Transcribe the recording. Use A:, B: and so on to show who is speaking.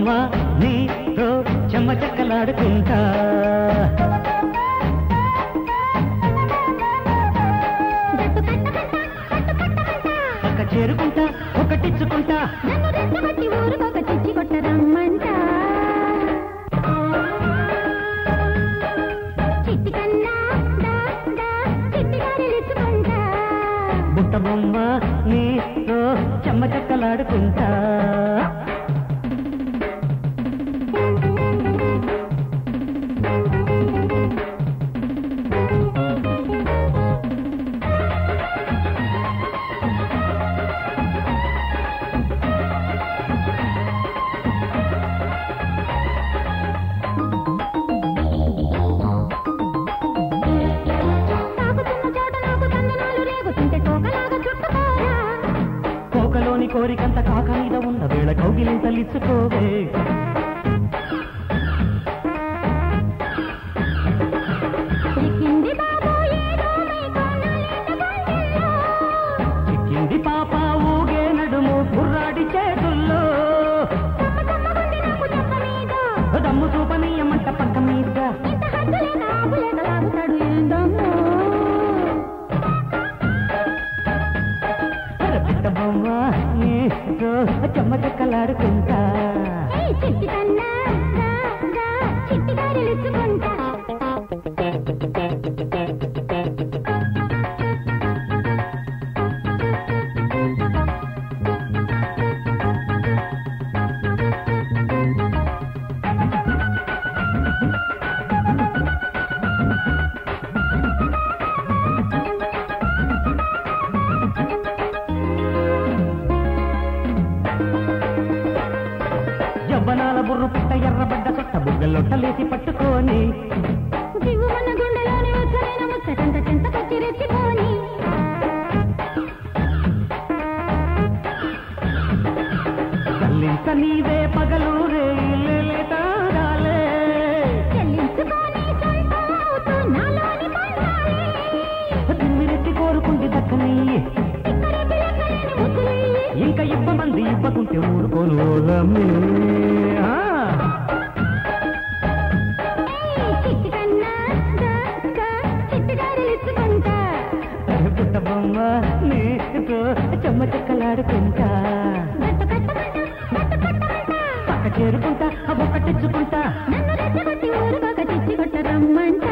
A: బొమ్మ నీతో చెమ్మ చెక్కలాడుకుంటా పక్క చేరుకుంటా ఒకటిచ్చుకుంటా
B: ఊరుకొక చిచ్చి కొట్టరమ్మంట చిట్టి కన్నా చిట్టిగా
A: బుట్ట బొమ్మ నీతో చెమ్మ చెక్కలాడుకుంటా కోకలోని కోరికంత కాక మీద ఉన్న వేళ కౌగిలింతలిచ్చుకోవే చిక్కింది పాప ఊగే నడుము కుర్రాడి చేతుల్లో దమ్ము చూపనీయమంట పక్క మీద బొమ్మ నీతో చెమ్మ చెక్కలాడుకుంటా
B: చిట్టి కన్నా చిట్టిగా నిలుచుకుంటా
A: యవ్వనాల బుర్రు పుట్ట ఎర్రబడ్డ చుట్ట బుగ్గలొట్టలేసి పట్టుకొని
B: దిగువన గుండెలోని వచ్చరైన ముచ్చటంత చెంతకొచ్చి రెచ్చిపోని
A: చల్లించ నీవే పగలు రేలే
B: చెల్లించుకొని సొంతమవుతూ నాలోని పండాలి
A: తిమ్మిరెత్తి కోరుకుంది దక్కని ఇంకా ఇవ్వమంది ఇవ్వకుంటే ఊరుకోను ఓలమ్మే
B: చిట్టి కన్నా చిట్టిగా నిలుచుకుంటా
A: పుట్ట బొమ్మ నీతో చెమ్మ చెక్కలాడుకుంటా పక్క చేరుకుంటా ఒకటిచ్చుకుంటా
B: నన్ను రెచ్చగొట్టి ఊరుకొక చిచ్చి కొట్టరమ్మంట